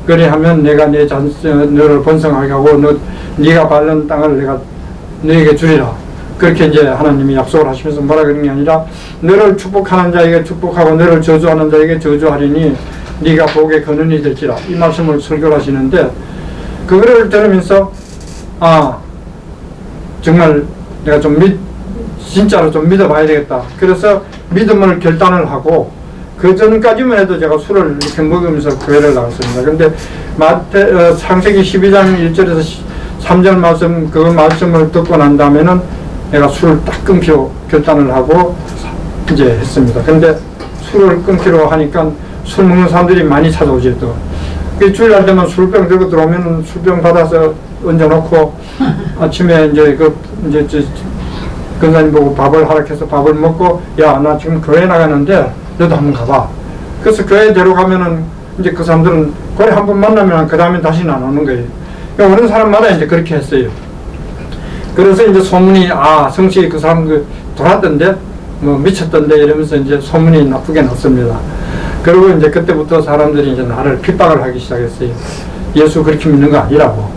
그리하면 내가 너를 번성하게 하고 네가 밟는 땅을 내가 너에게 주리라. 그렇게 이제 하나님이 약속을 하시면서 뭐라 그런 게 아니라 너를 축복하는 자에게 축복하고 너를 저주하는 자에게 저주하리니 네가 복의 근원이 될지라. 이 말씀을 설교를 하시는데 그거를 들으면서 정말 내가 진짜로 좀 믿어봐야 되겠다. 그래서 믿음을 결단을 하고 그 전까지만 해도 제가 술을 이렇게 먹으면서 교회를 나갔습니다. 근데 창세기 12장 1절에서 3절 말씀, 그 말씀을 듣고 난 다음에는 내가 술을 딱 끊기로 결단을 하고 이제 했습니다. 근데 술을 끊기로 하니까 술 먹는 사람들이 많이 찾아오지 또. 그 주일날 되면 술병 들고 들어오면 술병 받아서 얹어놓고 아침에 이제 근사님 보고 밥을 하락해서 밥을 먹고 야, 나 지금 교회 나가는데 너도 한번 가봐. 그래서 교회 데려가면은 이제 그 사람들은 거의 한 번 만나면 그 다음에 다시는 안 오는 거예요. 그러니까 오는 사람마다 이제 그렇게 했어요. 그래서 이제 소문이 성씨 그 사람 돌았던데 뭐 미쳤던데 이러면서 이제 소문이 나쁘게 났습니다. 그리고 이제 그때부터 사람들이 이제 나를 핍박을 하기 시작했어요. 예수 그렇게 믿는 거 아니라고.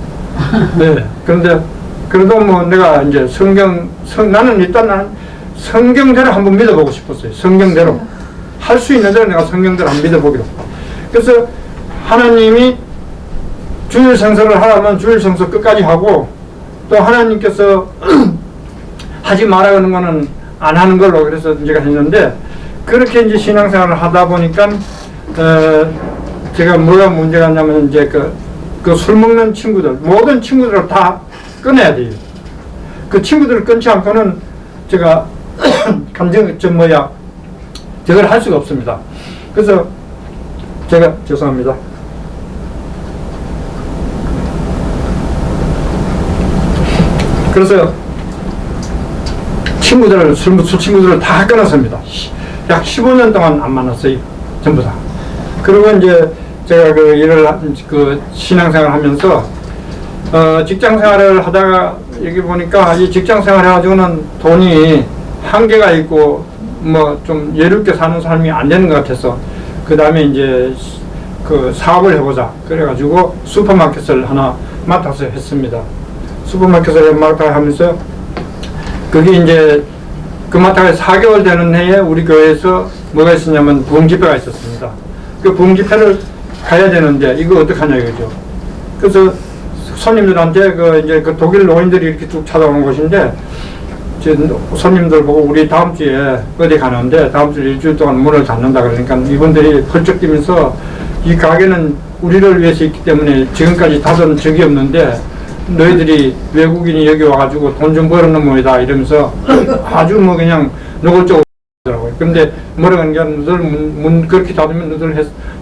네. 그런데 그래도 뭐 내가 이제 나는 일단 성경대로 한번 믿어보고 싶었어요. 성경대로. 할 수 있는 대로 내가 성경대로 한번 믿어보기로. 그래서 하나님이 주일 성서를 하라면 주일 성서 끝까지 하고 또 하나님께서 하지 말라는 거는 안 하는 걸로 그래서 제가 했는데 그렇게 이제 신앙생활을 하다 보니까 제가 뭐가 문제가 있냐면 이제 그 술 먹는 친구들 모든 친구들을 다 끊어야 돼요. 그 친구들을 끊지 않고는 제가 저걸 할 수가 없습니다. 그래서 제가 죄송합니다. 그래서 술 친구들을 다 끊었습니다. 약 15년 동안 안 만났어요. 전부 다. 그리고 이제 제가 신앙생활 하면서, 직장 생활을 하다가 여기 보니까 이 직장 생활 해가지고는 돈이 한계가 있고 뭐 좀 여유롭게 사는 삶이 안 되는 것 같아서 그 다음에 이제 그 사업을 해보자. 그래가지고 슈퍼마켓을 하나 맡아서 했습니다. 슈퍼마켓을 맡아하면서 그게 이제 그 맡아가 4개월 되는 해에 우리 교회에서 뭐가 있었냐면 부흥집회가 있었습니다. 그 부흥집회를 가야 되는데 이거 어떡하냐 이거죠. 그래서 손님들한테 이제 그 독일 노인들이 이렇게 쭉 찾아오는 곳인데 손님들 보고 우리 다음 주에 어디 가는데 다음 주 일주일 동안 문을 닫는다 그러니까 이분들이 펄쩍 뛰면서 이 가게는 우리를 위해서 있기 때문에 지금까지 닫은 적이 없는데 너희들이 외국인이 여기 와가지고 돈 좀 벌어놓은 모이다 이러면서 아주 뭐 그냥 노골적으로 하더라고요. 근데 뭐라고 하는 게 너희들 문 그렇게 닫으면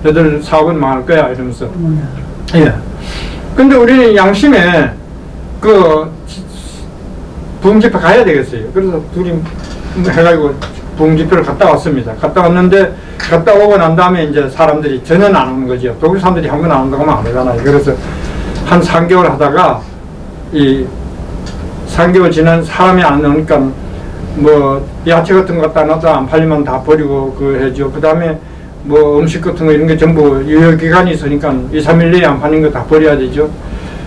너희들 사업은 망할 거야 이러면서. 예. 근데 우리는 양심에 부흥집회 가야 되겠어요. 그래서 둘이 해가지고 부흥집회를 갔다 왔습니다. 갔다 왔는데 갔다 오고 난 다음에 이제 사람들이 전혀 안 오는 거죠. 독일 사람들이 한 번 안 온다고 하면 안 되잖아요. 그래서 한 3개월 하다가 이 3개월 지난 사람이 안 오니까 뭐 야채 같은 거 갖다 놔도 안 팔리면 다 버리고 그 해죠. 그 다음에 뭐 음식 같은 거 이런 게 전부 유효기간이 있으니까 2, 3일 내에 안 파는 거 다 버려야 되죠.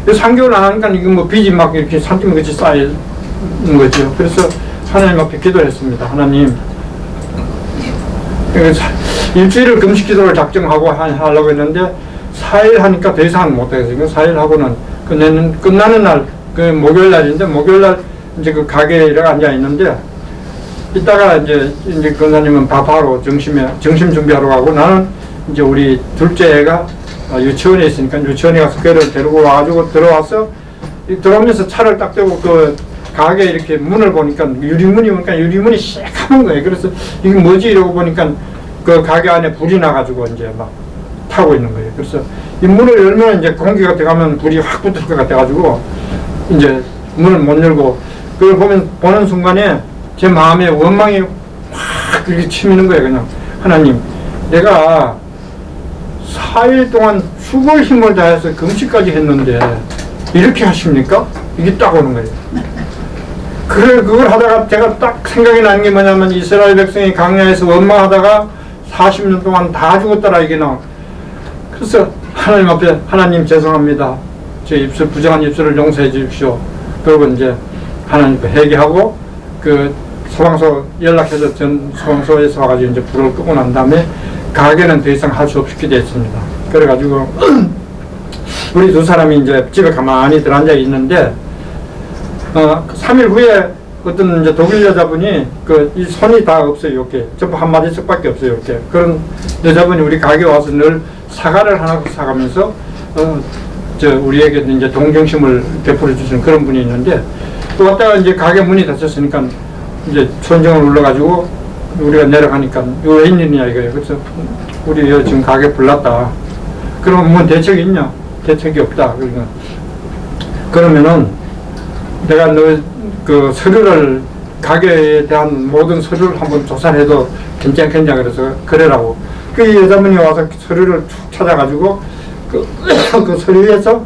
3개월 안 하니까 이거 뭐 빚이 막 이렇게 산더미같이 쌓이는 거죠. 그래서 하나님 앞에 기도를 했습니다. 하나님, 일주일을 금식 기도를 작정하고 하려고 했는데 4일 하니까 더 이상은 못하겠어요. 4일 하고는 끝나는 날, 그 목요일 날인데 목요일 날 이제 그 가게에 앉아 있는데 이따가 이제 권사님은 밥하러 점심 준비하러 가고 나는 이제 우리 둘째 애가 유치원에 있으니까 유치원에 가서 걔를 데리고 와가지고 들어와서 들어오면서 차를 딱 대고 그 가게 이렇게 문을 보니까 유리문이 보니까 유리문이 새카만 거예요. 그래서 이게 뭐지 이러고 보니까 그 가게 안에 불이 나가지고 이제 막 타고 있는 거예요. 그래서 이 문을 열면 이제 공기가 들어가면 불이 확 붙을 것 같아가지고 이제 문을 못 열고 그걸 보는 순간에 제 마음에 원망이 확 이렇게 치미는 거예요. 그냥 하나님, 내가 4일 동안 죽을 힘을 다해서 금식까지 했는데 이렇게 하십니까? 이게 딱 오는 거예요. 그걸 하다가 제가 딱 생각이 나는 게 뭐냐면 이스라엘 백성이 광야에서 원망하다가 40년 동안 다 죽었더라 이게 나와. 그래서 하나님 앞에 하나님 죄송합니다. 제 입술 부정한 입술을 용서해 주십시오. 그리고 이제 하나님 앞에 회개하고 그 소방서 연락해서 전 소방서에서 와가지고 이제 불을 끄고 난 다음에 가게는 더 이상 할 수 없게 됐습니다. 그래가지고 우리 두 사람이 이제 집에 가만히 들어앉아 있는데 3일 후에 어떤 이제 독일 여자분이 이 손이 다 없어요. 이렇게 전부 한 마디씩밖에 없어요. 이렇게 그런 여자분이 우리 가게 와서 늘 사과를 하나 사가면서 우리에게 이제 동정심을 베풀어 주시는 그런 분이 있는데 또 왔다가 이제 가게 문이 닫혔으니까 이제 천정을 눌러가지고 우리가 내려가니까 이거 웬일이냐 이거예요. 그래서 우리 지금 가게 불났다. 그러면 뭐 대책이 있냐? 대책이 없다. 그러면은 내가 너 그 서류를 가게에 대한 모든 서류를 한번 조사를 해도 괜찮겠냐 그래서 그래라고 그 여자분이 와서 서류를 쭉 찾아가지고 그 서류에서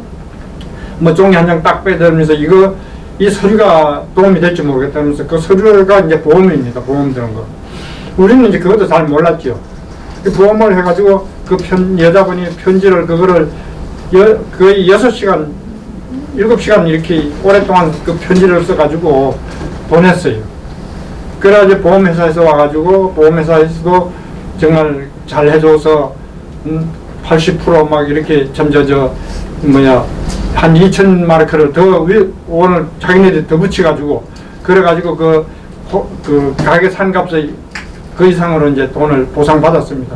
뭐 종이 한 장 딱 빼들면서 이 서류가 도움이 될지 모르겠다면서 그 서류가 이제 보험입니다. 보험 드는 거. 우리는 이제 그것도 잘 몰랐죠. 그 보험을 해가지고 여자분이 편지를 그거를 거의 6시간 7시간 이렇게 오랫동안 그 편지를 써가지고 보냈어요. 그래가지고 보험회사에서 와가지고 보험회사에서도 정말 잘 해줘서 80% 막 이렇게 한 2,000마르크를 더 오늘 자기네들이 더 붙여가지고 그래가지고 그 가게 산값의 그 이상으로 이제 돈을 보상받았습니다.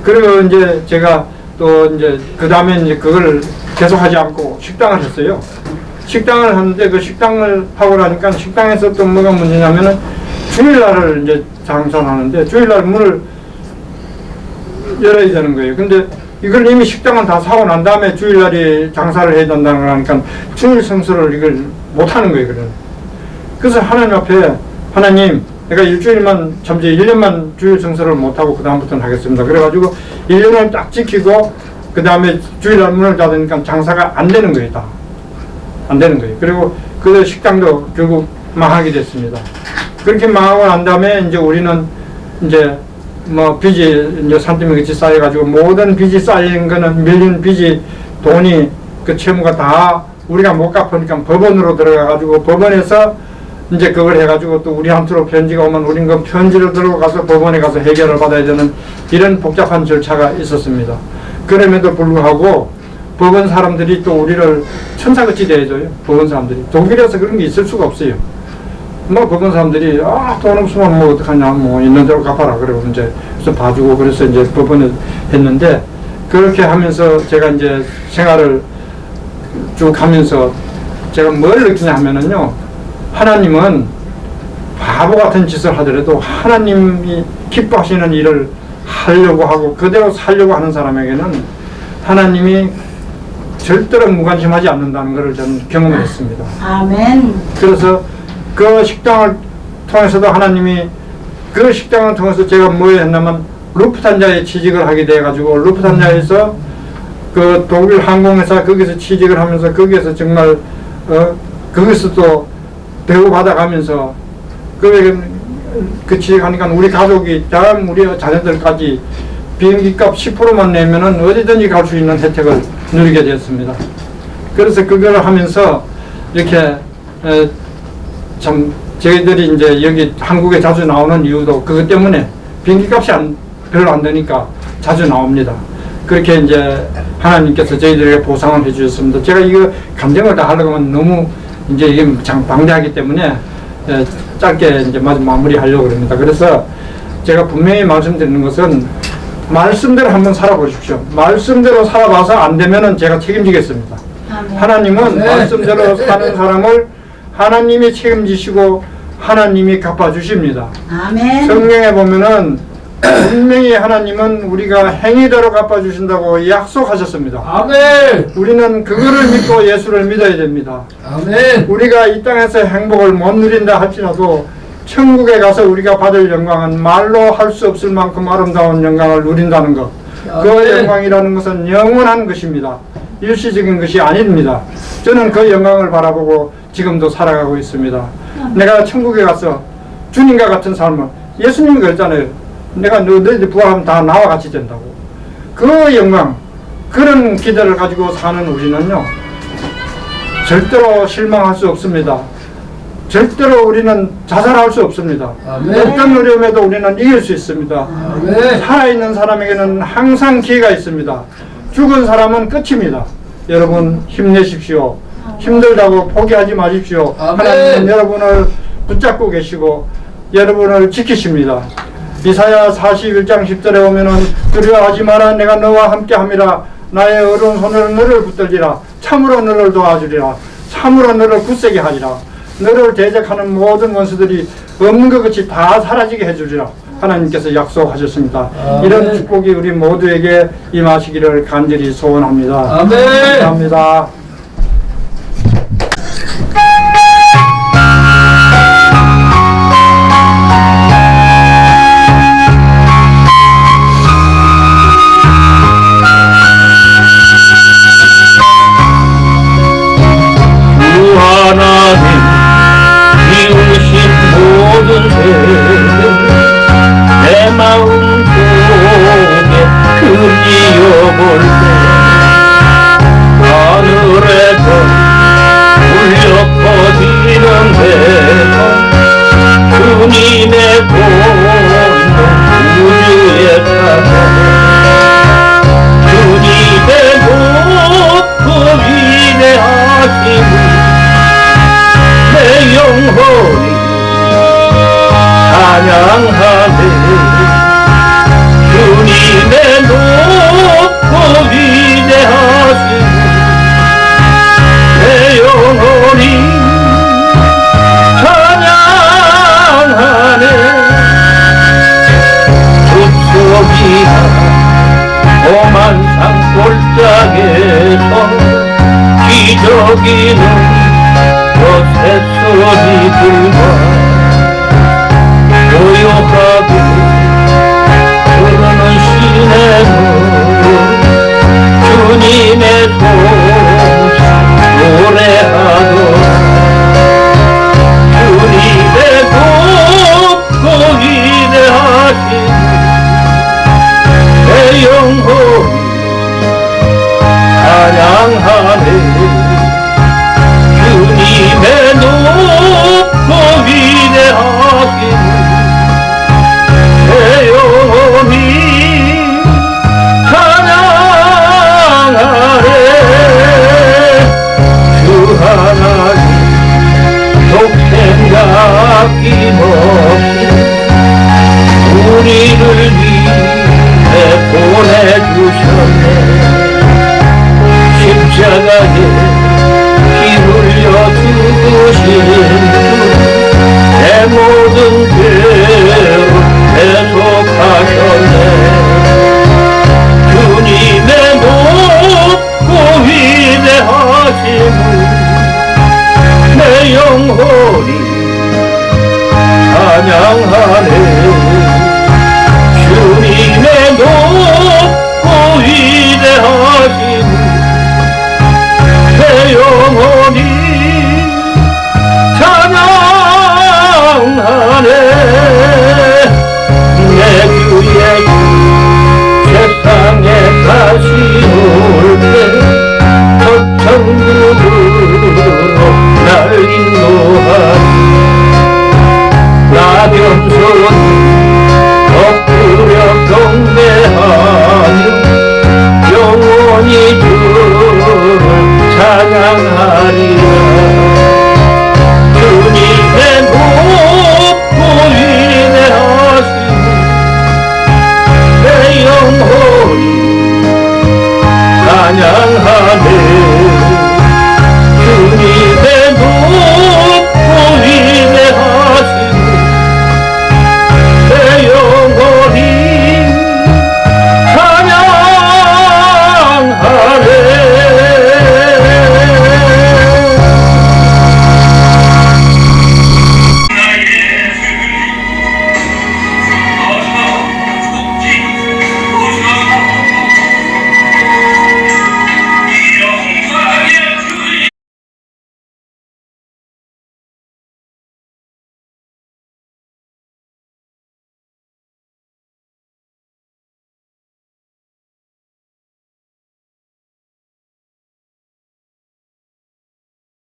그리고 이제 제가 또 이제 그 다음에 이제 그걸 계속하지 않고 식당을 했어요. 식당을 하는데 그 식당을 하고 나니까 식당에서 또 뭐가 문제냐면은 주일날을 이제 장사를 하는데 주일날 문을 열어야 되는 거예요. 근데 이걸 이미 식당은 다 사고 난 다음에 주일날에 장사를 해야 된다는 거니까 주일 성수를 이걸 못 하는 거예요. 그래서 하나님 앞에 하나님 내가 일주일만 잠시 1년만 주일 성수를 못 하고 그 다음부터는 하겠습니다. 그래가지고 1년을 딱 지키고 그 다음에 주일날 문을 닫으니까 장사가 안 되는 거예요. 다 안 되는 거예요. 그리고 그 식당도 결국 망하게 됐습니다. 그렇게 망하고 난 다음에 이제 우리는 이제 뭐 빚이 이제 산더미같이 쌓여가지고 모든 빚이 쌓인 거는 밀린 빚이 돈이 그 채무가 다 우리가 못 갚으니까 법원으로 들어가가지고 법원에서 이제 그걸 해가지고 또 우리한테로 편지가 오면 우린 그 편지를 들고 가서 법원에 가서 해결을 받아야 되는 이런 복잡한 절차가 있었습니다. 그럼에도 불구하고 법원 사람들이 또 우리를 천사같이 대해줘요. 법원 사람들이. 독일에서 그런 게 있을 수가 없어요. 뭐 법원 사람들이 돈 없으면 뭐 어떡하냐 뭐 있는 대로 갚아라 그러고 이제 그래서 봐주고 그래서 이제 법원에 했는데 그렇게 하면서 제가 이제 생활을 쭉 하면서 제가 뭘 느끼냐 하면은요 하나님은 바보 같은 짓을 하더라도 하나님이 기뻐하시는 일을 하려고 하고 그대로 살려고 하는 사람에게는 하나님이 절대로 무관심하지 않는다는 것을 저는 경험했습니다. 아멘. 그래서 그 식당을 통해서도 하나님이 그 식당을 통해서 제가 뭐 했냐면 루프탄자에 취직을 하게 돼가지고 루프탄자에서 그 독일 항공회사 거기서 취직을 하면서 거기에서 정말 거기서 또 대우 받아가면서 그 취직하니까 우리 가족이 다음 우리 자녀들까지 비행기값 10%만 내면은 어디든지 갈 수 있는 혜택을 누리게 됐습니다. 그래서 그걸 하면서 이렇게 참 저희들이 이제 여기 한국에 자주 나오는 이유도 그것 때문에 비행기값이 별로 안 되니까 자주 나옵니다. 그렇게 이제 하나님께서 저희들에게 보상을 해주셨습니다. 제가 이거 감정을 다 하려고 하면 너무 이제 이게 참 방대하기 때문에 짧게 이제 마무리하려고 합니다. 그래서 제가 분명히 말씀드리는 것은 말씀대로 한번 살아보십시오. 말씀대로 살아봐서 안 되면은 제가 책임지겠습니다. 하나님은 말씀대로 사는 사람을 하나님이 책임지시고 하나님이 갚아주십니다. 아멘. 성경에 보면은 분명히 하나님은 우리가 행위대로 갚아주신다고 약속하셨습니다. 아멘. 우리는 그거를 믿고 예수를 믿어야 됩니다. 아멘. 우리가 이 땅에서 행복을 못 누린다 할지라도 천국에 가서 우리가 받을 영광은 말로 할 수 없을 만큼 아름다운 영광을 누린다는 것. 그 영광이라는 것은 영원한 것입니다. 일시적인 것이 아닙니다. 저는 그 영광을 바라보고 지금도 살아가고 있습니다. 내가 천국에 가서 주님과 같은 삶을, 예수님이 그랬잖아요. 내가 너희들 부활하면 다 나와 같이 된다고. 그 영광, 그런 기대를 가지고 사는 우리는요, 절대로 실망할 수 없습니다. 절대로 우리는 자살할 수 없습니다. 아멘. 어떤 어려움에도 우리는 이길 수 있습니다. 아멘. 살아있는 사람에게는 항상 기회가 있습니다. 죽은 사람은 끝입니다. 여러분 힘내십시오. 힘들다고 포기하지 마십시오. 아멘. 하나님은 여러분을 붙잡고 계시고 여러분을 지키십니다. 이사야 41장 10절에 오면은 두려워하지 마라. 내가 너와 함께함이라. 나의 오른손으로 너를 붙들리라. 참으로 너를 도와주리라. 참으로 너를 굳세게 하리라. 너를 대적하는 모든 원수들이 없는 것 같이 다 사라지게 해주리라. 하나님께서 약속하셨습니다. 아멘. 이런 축복이 우리 모두에게 임하시기를 간절히 소원합니다. 아멘. 감사합니다. 주 하나님 이루신 모든 내 마음 속에 그리워볼 때 하늘에서 울려 퍼지는 대성 주님의 권능 우주에 타고 주님의 높고 위대하심을 내 영혼이 찬양하네. 주님의 높고 위대하심을 내 영혼이 찬양하네. 숲속이나 험한 산골짜기에서 기적이는 저 새소리 들고